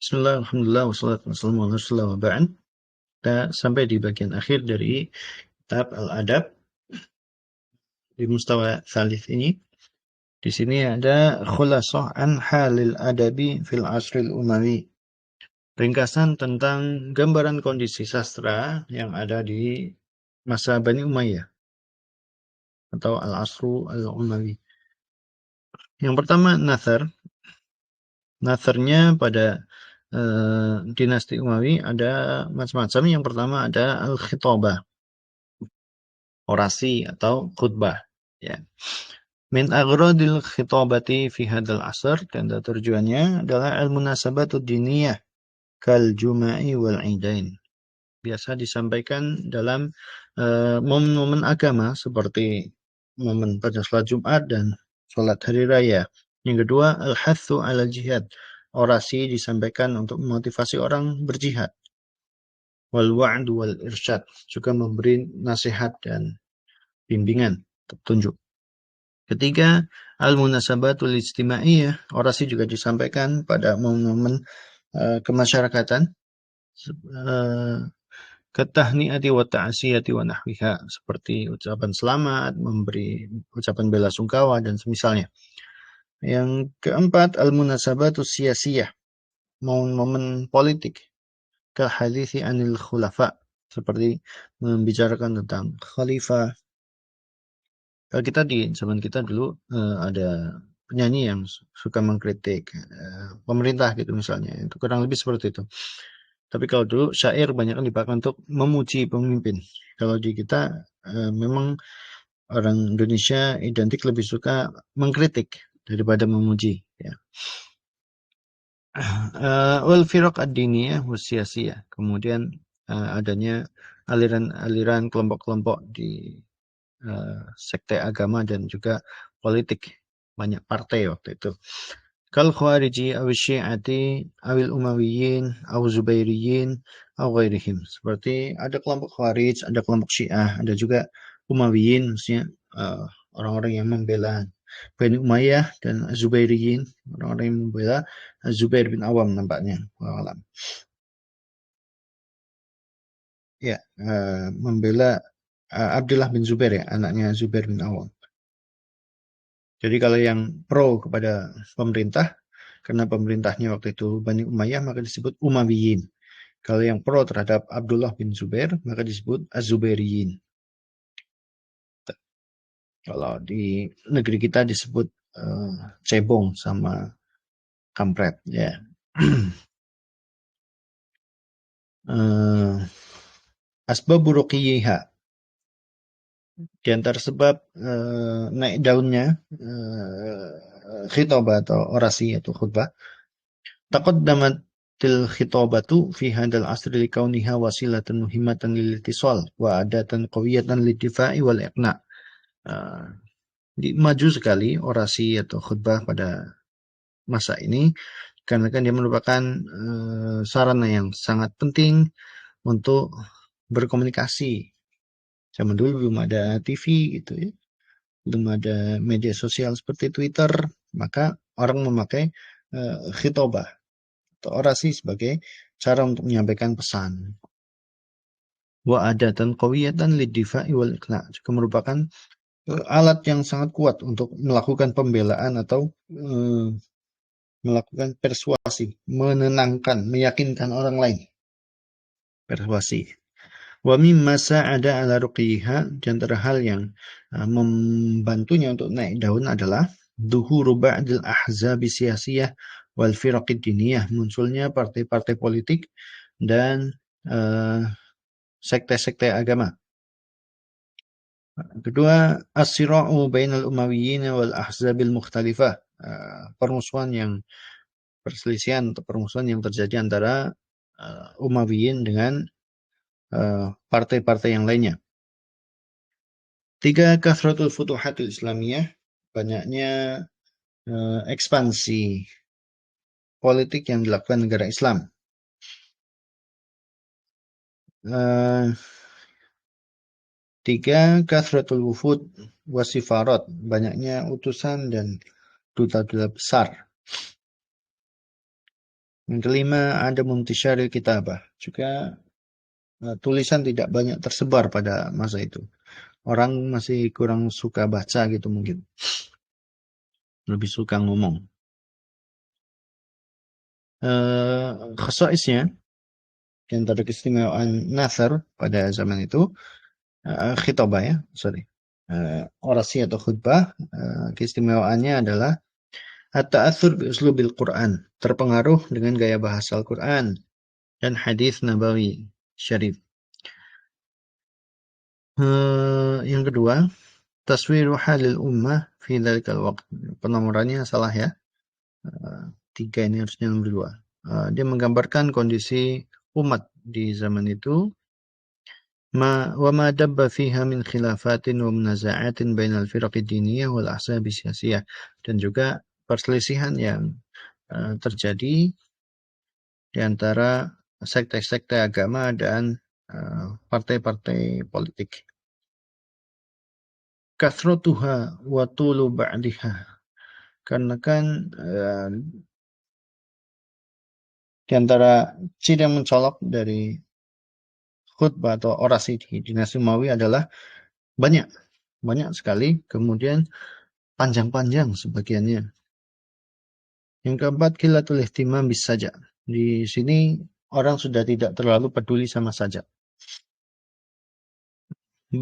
Bismillah, alhamdulillah, wassalatu wassalamu ala rasulillah wa ba'd. Kita sampai di bagian akhir dari kitab Al-Adab di mustawa tsalits ini. Di sini ada khulasah an halil adabi fil asril umawi. Ringkasan tentang gambaran kondisi sastra yang ada di masa Bani Umayyah atau Al-Asru Al-Umawi. Yang pertama, Nathar. Natharnya pada dinasti Umawi ada macam-macam. Yang pertama ada Al-Khitabah, orasi atau khutbah, ya. Min aghradil khitabati fi hadzal asr, dan tujuannya adalah al-munasabatud diniyah kal juma'i wal idain. Biasa disampaikan dalam momen-momen agama seperti momen pada salat Jumat dan salat hari raya. Yang kedua, al-hathu ala jihad. Orasi disampaikan untuk memotivasi orang berjihad. Wal wa'd wal irsyad, juga memberi nasihat dan bimbingan, petunjuk. Ketiga, al-munasabatul ijtimaiyah. Orasi juga disampaikan pada momen-momen kemasyarakatan, ketahniati wa ta'asiyati wa nahwiha, seperti ucapan selamat, memberi ucapan bela sungkawa dan semisalnya. Yang keempat, al-munasabatus siyasiyah, momen-momen politik, kal hadithi anil khulafa, seperti membicarakan tentang khalifah. Kalau kita di zaman kita dulu ada penyanyi yang suka mengkritik pemerintah gitu misalnya, itu kurang lebih seperti itu. Tapi kalau dulu syair banyak dipakai untuk memuji pemimpin. Kalau di kita memang orang Indonesia identik lebih suka mengkritik daripada memuji, ya. Wal firaq ad-diniyah wasiyasiyah, kemudian adanya aliran-aliran kelompok-kelompok di sekte agama dan juga politik, banyak partai waktu itu. Kal khawariji aw syi'ati awil umawiyin aw zubairiyin aw ghairihim, seperti ada kelompok khawarij, ada kelompok syiah, ada juga umawiyin, maksudnya orang-orang yang membela Bani Umayyah, dan Zubairiyin, orang-orang yang membela Zubair bin Awam nampaknya. Wallahualam. Ya, membela Abdullah bin Zubair, ya, anaknya Zubair bin Awam. Jadi kalau yang pro kepada pemerintah, karena pemerintahnya waktu itu Bani Umayyah, maka disebut Umayyiyin. Kalau yang pro terhadap Abdullah bin Zubair, maka disebut Az-Zubairiyin. Kalau di negeri kita disebut cebong sama kampret, ya. Asbab ruqiyyiha, di antara sebab naik daunnya khitabah atau orasi atau khutbah. Taqaddamatil khitabatu fi hadal asri likauniha wasilatan muhimmatan lil ittisal wa adatan qawiyatan lid-difa'i wal iqna. Maju sekali orasi atau khutbah pada masa ini karena kan dia merupakan sarana yang sangat penting untuk berkomunikasi. Zaman dulu belum ada TV gitu, ya, belum ada media sosial seperti Twitter, maka orang memakai khitobah atau orasi sebagai cara untuk menyampaikan pesan. Wa adatan qawiyatan lid-difa'i wal iqna, juga merupakan alat yang sangat kuat untuk melakukan pembelaan atau melakukan persuasi, menenangkan, meyakinkan orang lain. Persuasi. Wa mimma sa'ada ala ruqiha, di antara hal yang membantunya untuk naik daun adalah dhuhuru ba'dil ahzabi siyasiyah wal firaqid diniyah, munculnya partai-partai politik dan sekte-sekte agama. Kedua, as-sira'u bainal umawiyyin wal ahzabil mukhtalifah, perselisihan atau permusuhan yang terjadi antara Umayyin dengan partai-partai yang lainnya. 3, kathratul futuhatul islamiyah, banyaknya ekspansi politik yang dilakukan negara Islam. 3, kathratul wufud wasifarat, banyaknya utusan dan duta-duta besar. Yang kelima, ada muntisyaril kitabah. Juga tulisan tidak banyak tersebar pada masa itu. Orang masih kurang suka baca gitu mungkin. Lebih suka ngomong. Khasaisnya, di antara keistimewaan Nasr pada zaman itu, khitabah ya, sorry. Orasi atau khutbah, keistimewaannya adalah at-ta'athur bi uslubil Quran, terpengaruh dengan gaya bahasa Al-Quran dan hadis Nabawi Syarif. Yang kedua, taswiru halil ummah fi dzalikal waqt. Penomorannya salah ya. Tiga ini harusnya nomor dua. Dia menggambarkan kondisi umat di zaman itu, wa ma dabba fiha min khilafatin wa munaza'atin bainal firaq ad-diniyah wal ahzab siyasiyah, dan juga perselisihan yang terjadi di antara sekte-sekte agama dan partai-partai politik. Kathratuha wa tulu ba'diha, karena kan di antara ciri yang mencolok dari khutbah atau orasi di dinasti Umayyah adalah banyak sekali, kemudian panjang-panjang sebagiannya. Yang keempat, qillatul ihtimam bis saja. Di sini orang sudah tidak terlalu peduli sama sajak.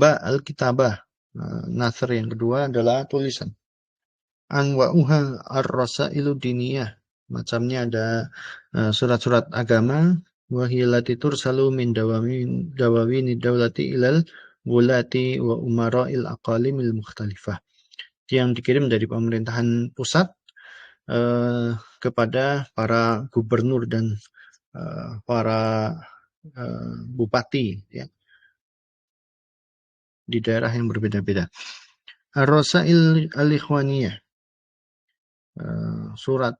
Al-kitabah, nasr yang kedua adalah tulisan. Anwa'uha ar-rasailu diniyah. Macamnya ada surat-surat agama. Wahiyallati tursalu min dawawini dawlati ilal wulati wa umara'il aqalimil mukhtalifah. Yang dikirim dari pemerintahan pusat kepada para gubernur dan para bupati ya, di daerah yang berbeda-beda. Ar-Rasail al-Ikhwaniyah, surat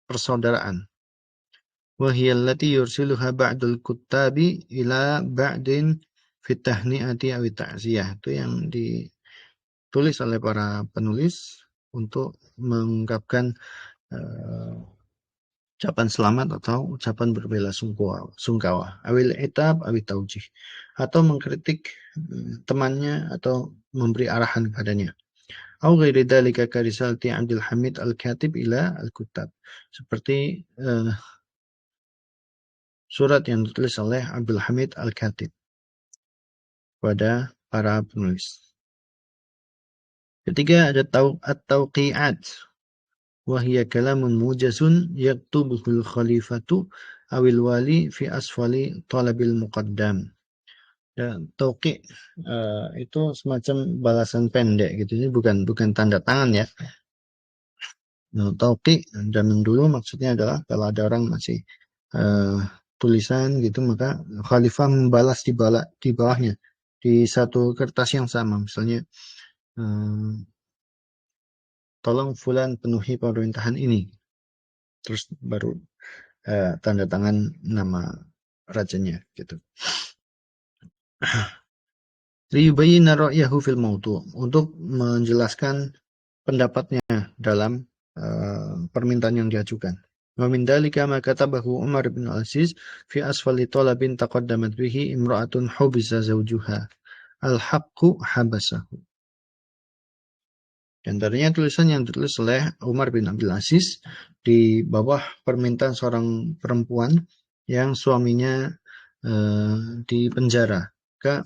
persaudaraan. Wahiyallati yursiluha ba'dul kuttabi ila ba'din fit tahni'ati awi ta'ziyah. Itu yang ditulis oleh para penulis untuk mengungkapkan ucapan selamat atau ucapan berbela sungkawa. Awil itab awi taujih, atau mengkritik temannya atau memberi arahan kepadanya. Au ghairi dzalika ka risalati Abdul Hamid Al-Khatib ila Al-Kuttab. Seperti surat yang ditulis oleh Abdul Hamid Al-Khatib kepada para penulis. Ketiga, ada at-tauqi'at, wa hiya kalamun mujazun yaktubuhul khalifatu awil wali fi asfali talabil muqaddam. Dan tauqi' itu semacam balasan pendek gitu. Ini bukan tanda tangan ya. Tauqi' zaman dulu maksudnya adalah kalau ada orang masih tulisan gitu, maka khalifah membalas di bawahnya di satu kertas yang sama, misalnya tolong fulan penuhi pemerintahan ini, terus baru tanda tangan nama rajanya gitu. Liyubayyina ra'yahu fil mawdu', untuk menjelaskan pendapatnya dalam permintaan yang diajukan. Wa min dzalika ma katabahu Umar bin Al-Aziz fi asfali talabin taqaddamat bihi imra'atun hubisa zawjuha al-haqqu habasahu. Di antaranya tulisan yang ditulis oleh Umar bin Abdul Aziz di bawah permintaan seorang perempuan yang suaminya di penjara. Maka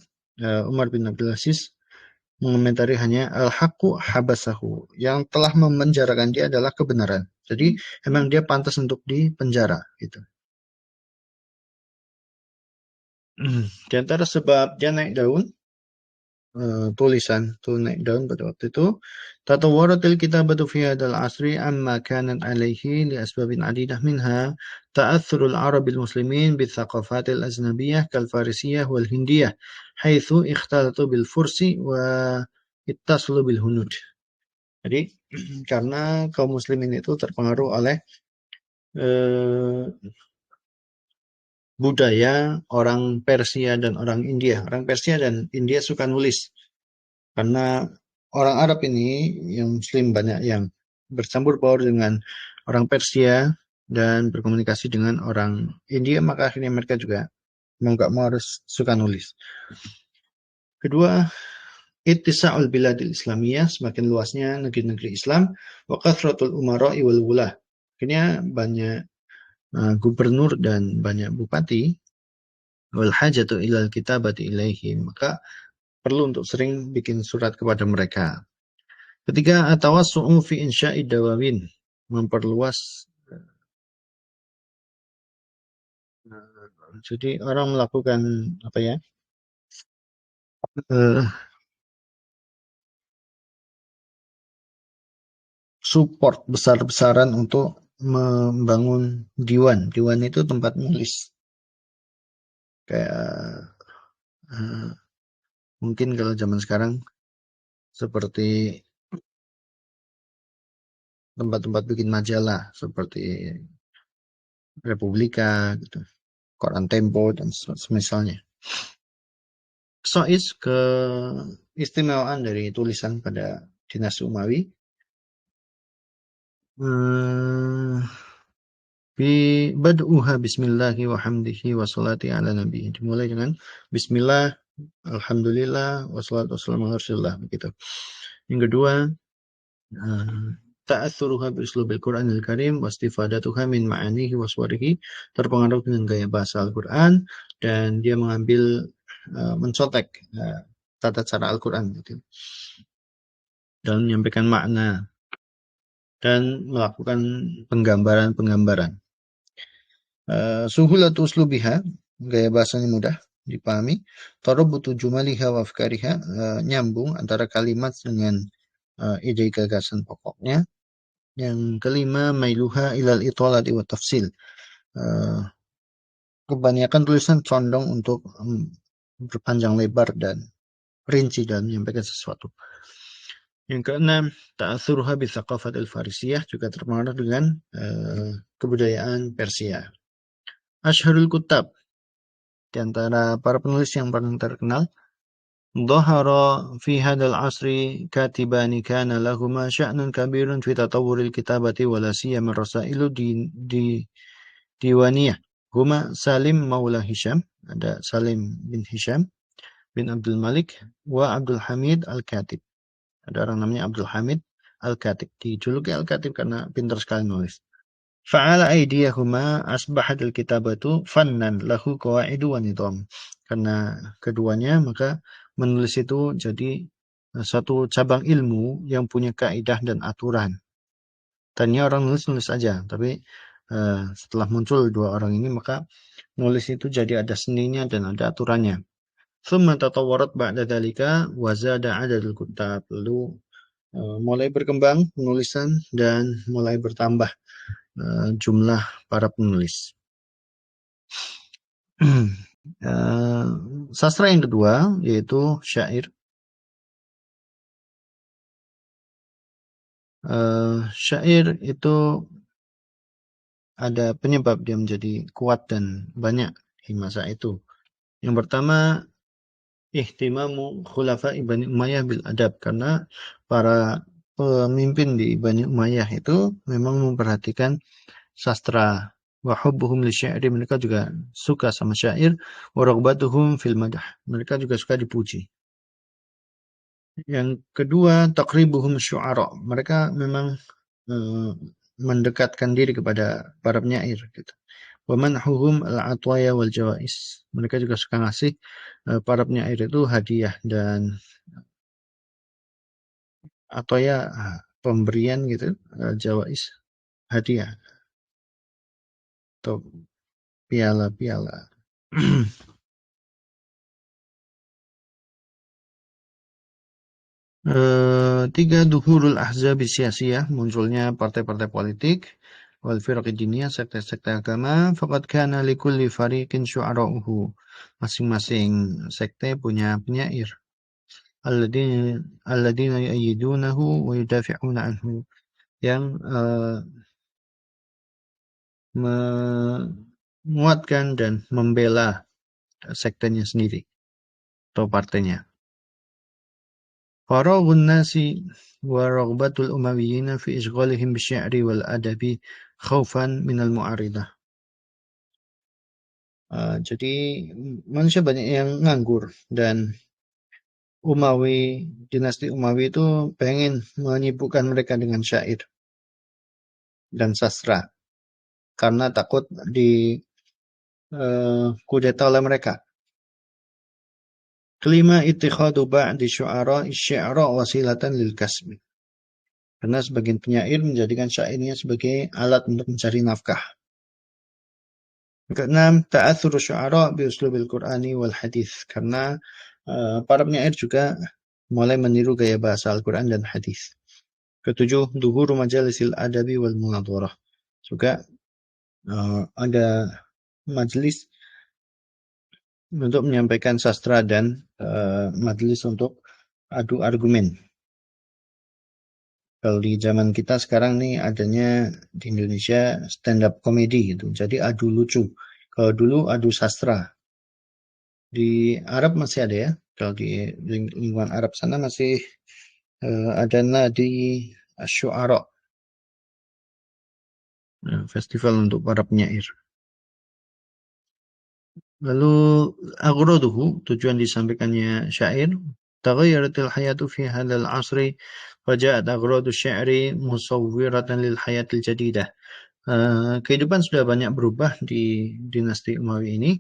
Umar bin Abdul Aziz mengomentari hanya al-haqqu habasahu, yang telah memenjarakan dia adalah kebenaran. Jadi emang dia pantas untuk dipenjara gitu. Di antara sebab dia naik daun, tulisan itu naik daun pada waktu itu, tatawwaratil kitabatu fi hadzal asri amma kanat alaihi li asbabin adidah minha ta'athurul arabil muslimin bi thaqafatil aznabiyyah kal farisiyah wal hindiyah haitsu ikhtalatu bil fursi wa ittaslu bil hunud. Jadi karena kaum muslimin itu terpengaruh oleh budaya orang Persia dan orang India. Orang Persia dan India suka nulis. Karena orang Arab ini yang muslim banyak yang bercampur baur dengan orang Persia dan berkomunikasi dengan orang India, maka akhirnya mereka juga mau nggak mau harus suka nulis. Kedua, ittisa'ul biladil islamiyah, semakin luasnya negeri-negeri Islam, wa kathratul umara'i wal wulah. Akhirnya banyak gubernur dan banyak bupati, wal hajatu ilal kitabati ilaihim, maka perlu untuk sering bikin surat kepada mereka. Ketiga, atawassu'u fi insya'i dawawin, memperluas. Jadi orang melakukan apa ya? Support besar-besaran untuk membangun diwan. Diwan itu tempat nulis. Kayak mungkin kalau zaman sekarang seperti tempat-tempat bikin majalah seperti Republika gitu, Koran Tempo dan semisalnya. Sois keistimewaan dari tulisan pada dinasti Umawi. Bad'uha bismillahi wa hamdihi wa salati ala nabi. Dimulai dengan bismillah, alhamdulillah, wassalatu wassalamu ala rasulillah, begitu. Yang kedua, ta'athuruha bi uslubil Qur'anil Karim wa istifadatuha min ma'anihi wa suwarihi, terpengaruh dengan gaya bahasa Al-Qur'an dan dia mengambil mencontek tata cara Al-Qur'an gitu. Dan menyampaikan makna dan melakukan penggambaran-penggambaran. Suhulatu uslubiha, gaya bahasanya mudah dipahami. Tarabutu jumaliha wa afkariha, nyambung antara kalimat dengan ide gagasan pokoknya. Yang kelima, mailuha ilal itolati wa tafsil. Kebanyakan tulisan condong untuk berpanjang lebar dan rinci dalam menyampaikan sesuatu. Yang keenam, ta'athuruha bi thaqafatil farisiyah, juga terpengaruh dengan kebudayaan Persia. Asyharul kutab, di antara para penulis yang paling terkenal, dhahara fi hadal asri katibani kana lahuma sya'nun kabirun fi tatawuril kitabati wala siyama rasailu di diwaniyah. Huma Salim Maula Hisham, ada Salim bin Hisham bin Abdul Malik, wa Abdul Hamid Al-Katib. Ada orang namanya Abdul Hamid Al-Katib, dijuluki Al-Katib karena pintar sekali nulis. Fa'ala aydiyahuma asbahat al-kitabatu fannan lahu qawaidu wa nidham. Karena keduanya maka menulis itu jadi satu cabang ilmu yang punya kaidah dan aturan. Tadinya orang nulis aja, tapi setelah muncul dua orang ini maka nulis itu jadi ada seninya dan ada aturannya. Thumma tatawwarat ba'da dzalika wa zada 'adadul kutab. Lalu mulai berkembang penulisan dan mulai bertambah jumlah para penulis. Sastra yang kedua yaitu syair. Syair itu ada penyebab dia menjadi kuat dan banyak di masa itu. Yang pertama, ihtimamu khulafa'i Bani Umayyah bil adab, karena para pemimpin di Bani Umayyah itu memang memperhatikan sastra. Wa hubbuhum lisyairi, mereka juga suka sama syair. Wa raghbatuhum fil madah, mereka juga suka dipuji. Yang kedua, taqribuhum syu'ara, mereka memang mendekatkan diri kepada para penyair gitu. Wa manhuhum al-atwaya wal jawais, mereka juga suka ngasih para penyair itu hadiah dan atwaya pemberian gitu, jawais hadiah atau piala-piala. Tiga, duhurul ahzab siyasiyah, munculnya partai-partai politik, wal firaq diniyah, sekte-sekte agama. Faqad kana likulli fariqin syu'ara'uhu, masing-masing sekte punya penyair. Alladzina yu'ayyidunahu wa yudafi'una anhu, yang menguatkan dan membela sektenya sendiri atau partainya. Faraghun nasi wa raghbatul umayyina fi ishghalihim bisy'ri wal adabi khaufan minal mu'aridah. Jadi manusia banyak yang nganggur, dan dinasti Umawi itu pengen menyibukkan mereka dengan syair dan sastra karena takut di kudeta oleh mereka. Kelima, ittikhadu ba'di syu'ara syi'ra wasilatan lil kasbi. Karena sebagian penyair menjadikan syairnya sebagai alat untuk mencari nafkah. Keenam, ta'athur syu'ara bi uslubil Qur'ani wal hadis. Karena para penyair juga mulai meniru gaya bahasa Al-Quran dan hadis. Ketujuh, duhuru majalisil adabi wal munadharah. Juga ada majelis untuk menyampaikan sastra dan majelis untuk adu argumen. Kalau di zaman kita sekarang nih adanya di Indonesia stand up comedy gitu. Jadi adu lucu. Kalau dulu adu sastra. Di Arab masih ada ya. Kalau di lingkungan Arab sana masih ada nadi asyu'ara. Festival untuk para penyair. Lalu aghraduhu, tujuan disampaikannya syair, taghayyaratil hayatu fi hadzal asri faja'at aghradu syi'ri musawwiratan lil hayatil jadidah. Kehidupan sudah banyak berubah di dinasti Umawi ini.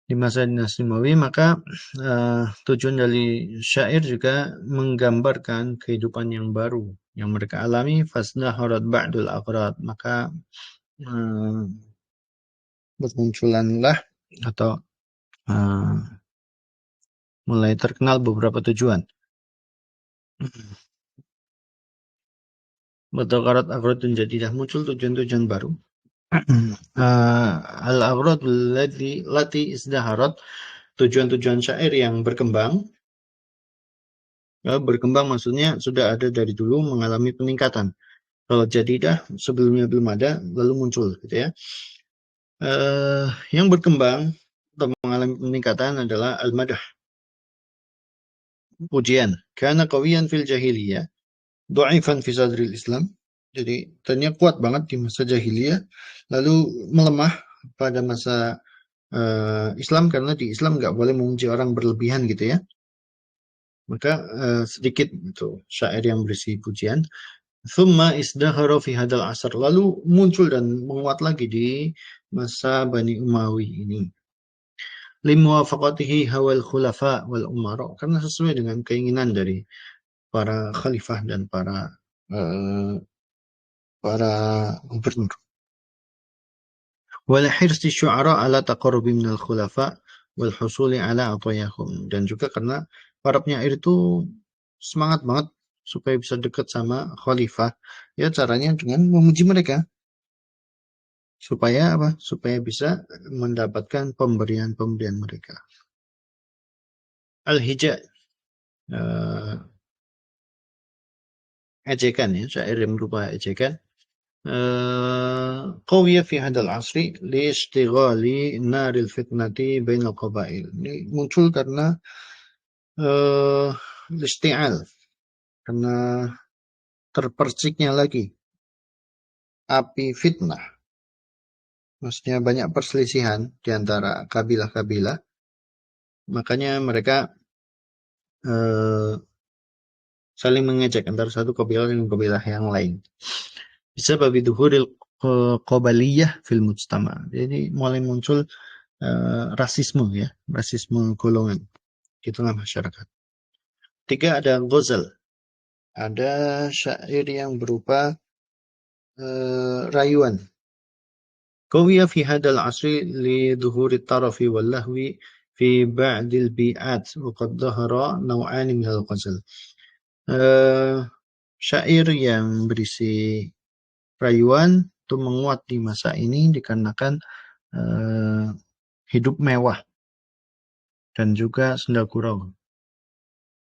Di masa dinasti Umawi, maka tujuan dari syair juga menggambarkan kehidupan yang baru yang mereka alami. Fasdaharat ba'dul aghrad, maka bermunculanlah atau mulai terkenal beberapa tujuan. Bertakarat agrodun jadidah, muncul tujuan-tujuan baru. Al-aghrad lati izdaharat, tujuan-tujuan syair yang berkembang. Berkembang maksudnya sudah ada dari dulu, mengalami peningkatan. Kalau jadidah sebelumnya belum ada, lalu muncul gitu ya. Yang berkembang atau mengalami peningkatan adalah al-madah, pujian. Karena qawiyan fil jahiliyah, dhaifan fi sadril Islam. Jadi ternyata kuat banget di masa jahiliyah, lalu melemah pada masa Islam, karena di Islam nggak boleh memuji orang berlebihan gitu ya. Maka sedikit itu syair yang berisi pujian. Thumma isdahara fi hadal asar, lalu muncul dan menguat lagi di masa Bani Umawi ini. Limuwafaqatihi hawal khulafa wal umara, karena sesuai dengan keinginan dari para khalifah dan para gubernur. Wal hirsi syu'ara ala taqarrubi minal khulafa wal husuli ala atayahum, dan juga karena para penyair itu semangat banget supaya bisa dekat sama khalifah. Ya caranya dengan memuji mereka. Supaya apa? Supaya bisa mendapatkan pemberian-pemberian mereka. Al-hija, ejekan ya, syair yang berupa ejekan. Qawiyah fi hadal asri li ishtighali naril fitnati bainal qabail. Ini muncul karena isti'al, karena terperciknya lagi api fitnah. Maksudnya banyak perselisihan di antara kabilah-kabilah. Makanya mereka saling mengejek antara satu kabilah dengan kabilah yang lain. Bisa babi duhuril qabaliyah fil mujtama. Jadi mulai muncul rasisme ya, rasisme golongan di tengah masyarakat. 3, ada ghazal. Ada syair yang berupa rayuan. Qawiya fi hadal asri li dhuhuri tarafi wal lahwi fi ba'dil bi'at wa qad dhahara naw'ani minal ghazal. Syair yang berisi rayuan itu menguat di masa ini dikarenakan hidup mewah dan juga senda gurau,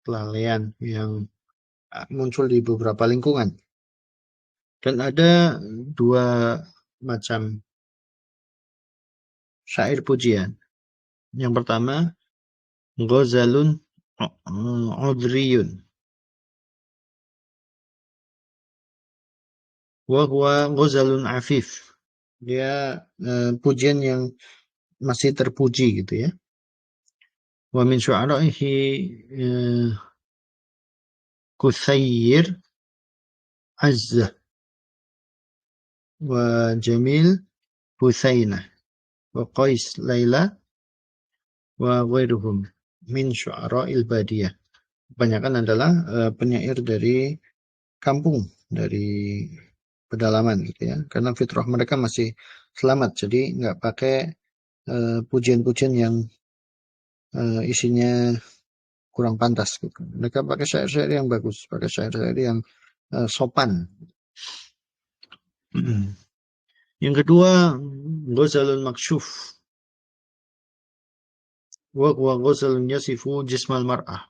kelalaian yang muncul di beberapa lingkungan. Dan ada 2 macam syair pujian. Yang pertama, ghazalun udriyun. wa huwa ghazalun afif. Dia pujian yang masih terpuji gitu ya. Wa min syu'ara'ihi Kutsayir Azzah wa Jamil Hutsainah wa Qais Laila wa ghairuhum min syu'ara'il badiyah. Kebanyakan adalah penyair dari kampung, dari pedalaman gitu ya. Karena fitrah mereka masih selamat, jadi nggak pakai pujian-pujian yang isinya kurang pantas gitu. Mereka pakai syair-syair yang bagus, pakai syair-syair yang sopan. Yang kedua, Ghazalul Makshuf. Wa huwa ghazalun yasifu jismal mar'ah.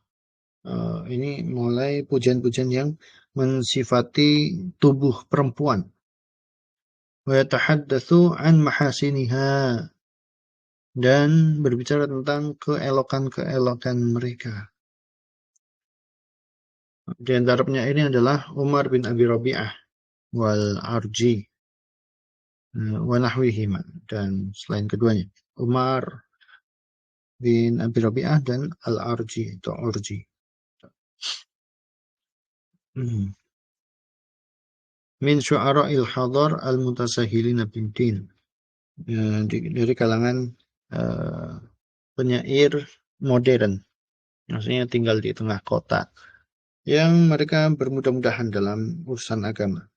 Ini mulai pujian-pujian yang mensifati tubuh perempuan. Wa yatahaddatsu an mahasiniha, dan berbicara tentang keelokan-keelokan mereka. Di antara penyair ini adalah Umar bin Abi Rabi'ah wal Arji wa nahwihima, dan selain keduanya Umar bin Abi Rabi'ah dan Al-Arji atau Urji. Min syu'ara'il hadar al-mutasahilina bid-din. Dari kalangan penyair modern, maksudnya tinggal di tengah kota, yang mereka bermudah-mudahan dalam urusan agama.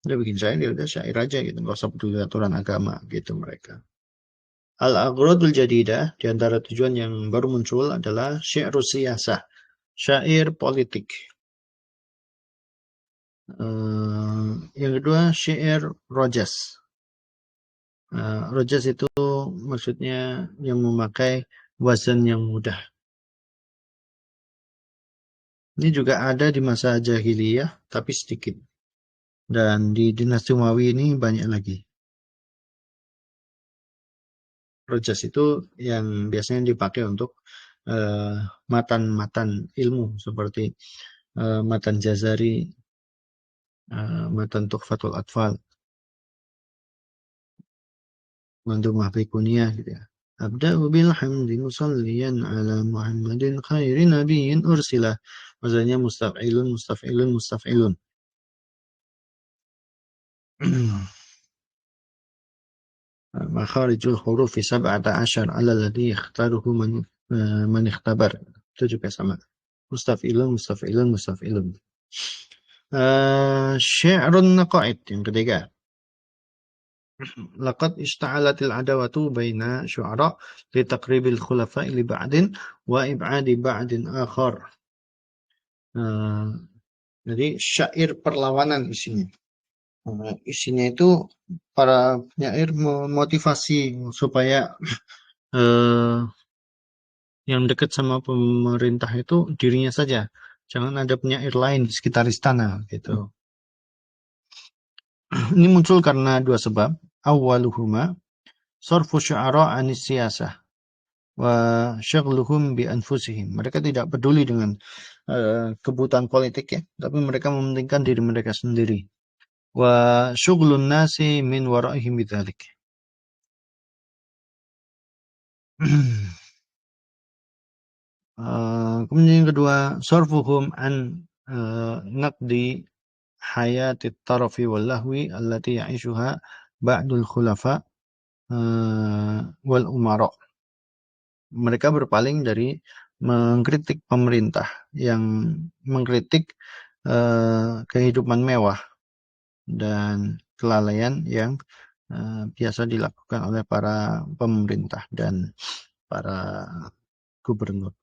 Udah bikin syair, ya udah syair aja gitu, nggak usah peduli aturan agama gitu mereka. Al-Aghradul Jadidah, di antara tujuan yang baru muncul adalah syi'rus siyasah, syair politik. Yang kedua syair rojas. Rojas itu maksudnya yang memakai wazan yang mudah. Ini juga ada di masa jahiliyah, tapi sedikit. Dan di dinasti Umayyah ini banyak lagi. Rojas itu yang biasanya dipakai untuk matan-matan ilmu, seperti matan Jazari, matan Tuhfatul Atfal, Mandumah Baikuniyah gitu ya. Abda'u bilhamdi musalliyan ala Muhammadin khairi nabiyyin ursilah. Maksudnya mustaf'ilun, mustaf'ilun, mustaf'ilun. Makharijul hurufi 17 ala alladhi yakhtaruhu man ikhtabar. Itu juga sama. Mustaf'ilun, mustaf'ilun, mustaf'ilun. Syi'run naqa'id yang ketiga. Laqad ishta'alatil adawatu baina syu'ara li taqribil khulafa'i li ba'din wa ib'adi ba'din akhar. Jadi syair perlawanan isinya. Isinya itu para penyair memotivasi supaya yang dekat sama pemerintah itu dirinya saja, jangan ada penyair lain di sekitar istana gitu. Ini muncul karena dua sebab. Awwaluhuma sarfu syu'ara anis siyasah wa syaghluhum bi anfusihim. Mereka tidak peduli dengan kebutuhan politik ya, tapi mereka mementingkan diri mereka sendiri. Wa syughlun nasi min waraihim bidzalik. Kemudian yang kedua, sarfuhum an naqdi hayatit tarafi wal lahwi allati ya'ishuha ba'dul khulafa wal umara. Mereka berpaling dari mengkritik pemerintah, yang mengkritik kehidupan mewah dan kelalaian yang biasa dilakukan oleh para pemerintah dan para gubernur.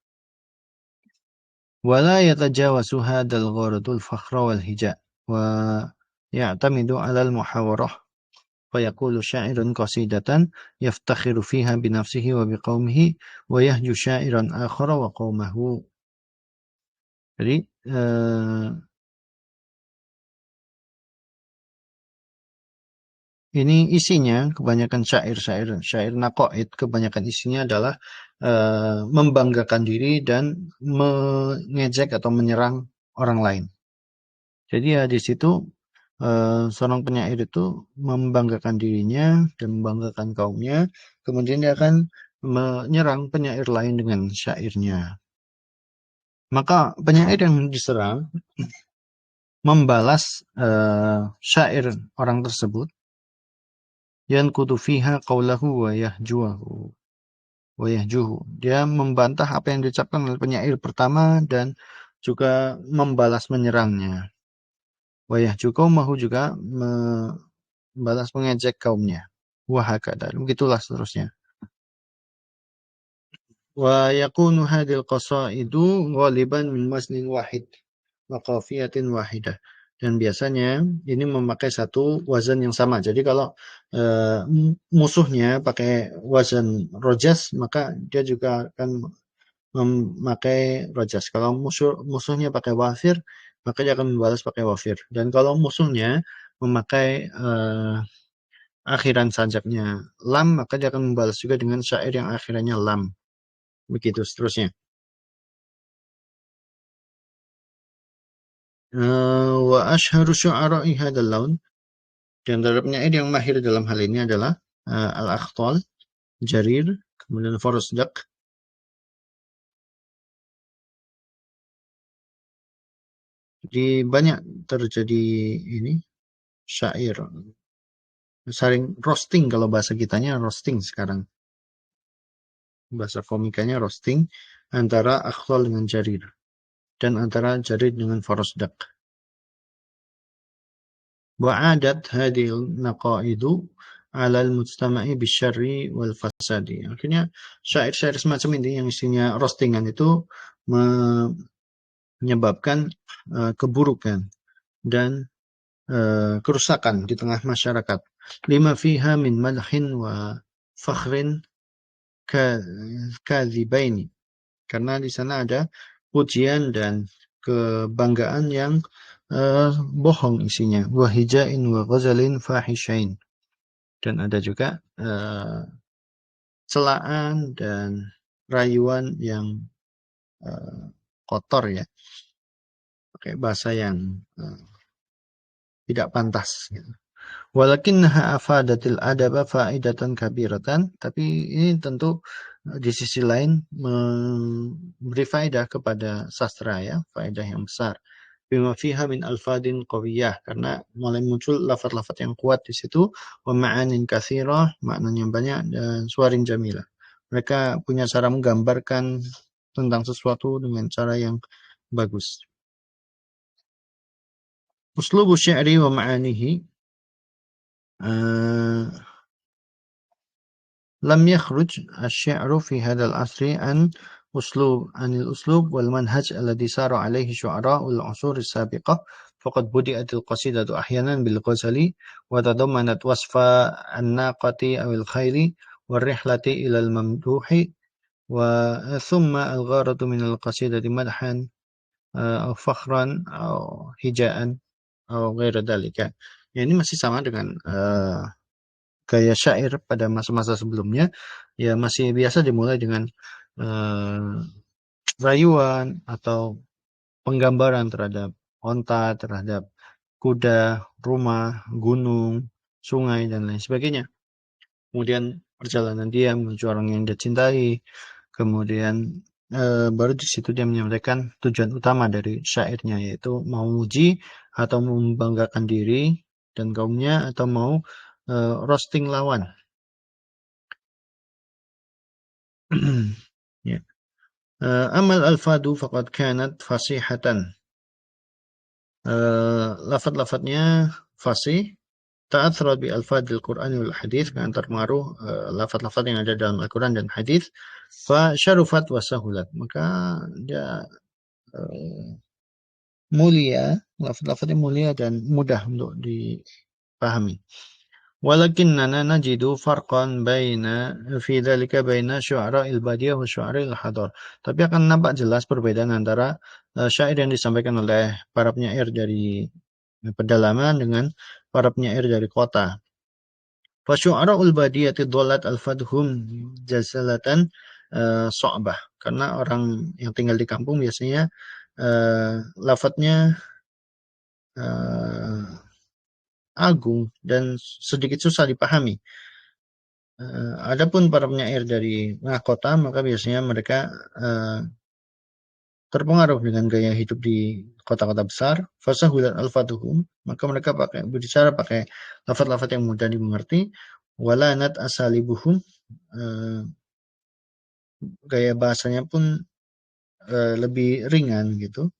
Wala yatajawazu hadzal gharadul fakhra wal hija wa ya'tamidu 'ala al muhawarah fa yaqulu sya'irun qasidatan yaftakhiru fiha bi nafsihi wa bi qaumihi wa yahju sya'iran akhara wa qaumahu. Jadi ini isinya kebanyakan syair naqaid, kebanyakan isinya adalah membanggakan diri dan mengejek atau menyerang orang lain. Jadi ya di situ seorang penyair itu membanggakan dirinya dan membanggakan kaumnya, kemudian dia akan menyerang penyair lain dengan syairnya. Maka penyair yang diserang membalas syair orang tersebut, yanqudu fiha qawlahu wa yahjuhu. Dia membantah apa yang diucapkan oleh penyair pertama dan juga membalas menyerangnya. Wa yahju qaumahu juga membalas mengejek kaumnya. Wa hakada. Begitulah seterusnya. Wa yakunu hadhil qasaidu ghaliban min wasnin wahid wa qafiyatin wahidah. Dan biasanya ini memakai satu wazan yang sama. Jadi kalau musuhnya pakai wazan rojas, maka dia juga akan memakai rojas. Kalau musuhnya pakai wafir, maka dia akan membalas pakai wafir. Dan kalau musuhnya memakai akhiran sajaknya lam, maka dia akan membalas juga dengan syair yang akhirannya lam. Begitu seterusnya. Wa ashharu syu'ara'i hadzal laun. Di antara penyair yang mahir dalam hal ini adalah Al-Akhtal, Jarir, kemudian Farosdak. Jadi banyak terjadi ini syair saling roasting, kalau bahasa kitanya roasting sekarang. Bahasa komikanya roasting antara Akhtal dengan Jarir dan antara Jarir dengan Farosdak. Wa'adat hadhil naqaidu 'ala al-mujtama'i bisyarri wal fasadi. Akhirnya syair-syair semacam ini yang isinya roastingan itu menyebabkan keburukan dan kerusakan di tengah masyarakat. Lima fiha min madhin wa fakhrin kadhibaini. Karena di sana ada pujian dan kebanggaan yang bohong isinya. Wa hijain wa ghazalin fahishain. Dan ada juga celaan dan rayuan yang kotor ya. Pakai bahasa yang tidak pantas gitu. Walakinnaha afadatil adaba faidatan kabiratan, tapi ini tentu di sisi lain memberi faedah kepada sastra ya, faedah yang besar. Bima fiha min alfadin qawiyah, karena mulai muncul lafaz-lafaz yang kuat di situ, wa ma'anin katsirah, maknanya banyak, dan suarin jamilah. Mereka punya cara menggambarkan tentang sesuatu dengan cara yang bagus. Uslubu syi'ri wa ma'anihi lam yakhruj asy-syi'ru fi hadzal asri anil uslub wal manhaj alladhi sara alaihi syu'ara'ul usur as-sabiqah faqad budi'atil qasidatu ahyanan bil ghazali wa tadammanat wasfa an-naqati awil khayli war rihlati ila al-mamduhi wa thumma al-gharatu min al-qasidati madhan aw fakhran aw hijaan aw ghaira dhalika. Ya, ini masih sama dengan gaya syair pada masa-masa sebelumnya, ya masih biasa dimulai dengan rayuan atau penggambaran terhadap onta, terhadap kuda, rumah, gunung, sungai, dan lain sebagainya. Kemudian perjalanan dia menuju orang yang dia cintai, kemudian baru di situ dia menyampaikan tujuan utama dari syairnya, yaitu mau memuji atau membanggakan diri dan kaumnya, atau mau roasting lawan. Ya. Amal al-fadu faqad kanat fasihatan. Lafaz-lafaznya fasih, ta'athara bi alfadil Qur'an wal hadis, kan terpengaruh lafaz-lafaz yang ada dalam Al-Qur'an dan hadis, fa syarufat wa sahulat, maka dia mulia, lafaz-lafaznya mulia dan mudah untuk dipahami. Walakinnana najidu farqan baina fi dzalika baina syu'ara'il badiyah wa syu'ara'il hadar. Tapi akan nampak jelas perbedaan antara syair yang disampaikan oleh para penyair dari pedalaman dengan para penyair dari kota. Fa syu'ara'ul badiyati dhallat al-fadhum jazalatan so'bah. Karena orang yang tinggal di kampung biasanya lafadznya agung dan sedikit susah dipahami. Adapun para penyair dari kota, maka biasanya mereka terpengaruh dengan gaya hidup di kota-kota besar. Fasahulat al-fatuhum, maka mereka berbicara pakai lafaz-lafaz yang mudah dimengerti. Walanat asalibuhum, gaya bahasanya pun lebih ringan gitu.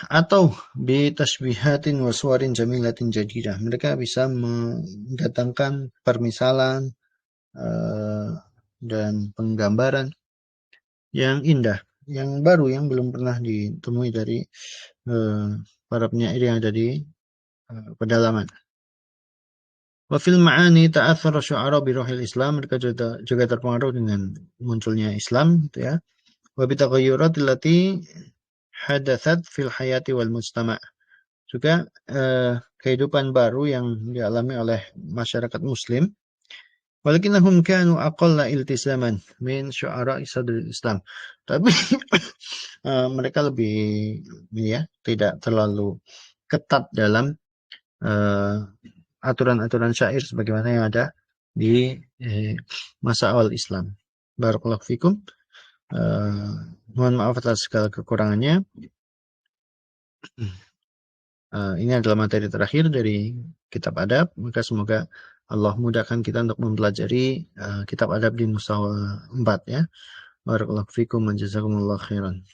Atau bitasbihatin wa suwarin jamilatin jadidah. Mereka bisa mendatangkan permisalan dan penggambaran yang indah, yang baru, yang belum pernah ditemui dari para penyair yang ada di pedalaman. Wa fil ma'ani ta'athara syu'ara bi ruhil Islam, mereka juga terpengaruh dengan munculnya Islam gitu ya. Wa bi taghayyurati allati hadatsat fil hayati wal mujtama'. Juga kehidupan baru yang dialami oleh masyarakat muslim. Walakinnahum kanu aqalla iltizaman min syu'ara'i sadril Islam. Tapi mereka lebih ya, tidak terlalu ketat dalam aturan-aturan syair sebagaimana yang ada di masa awal Islam. Barakallahu fikum. Mohon maaf atas segala kekurangannya. Ini adalah materi terakhir dari kitab adab, maka semoga Allah mudahkan kita untuk mempelajari kitab adab di mustawa 4 ya. Barakallahu fikum wa jazakumullahu khairan.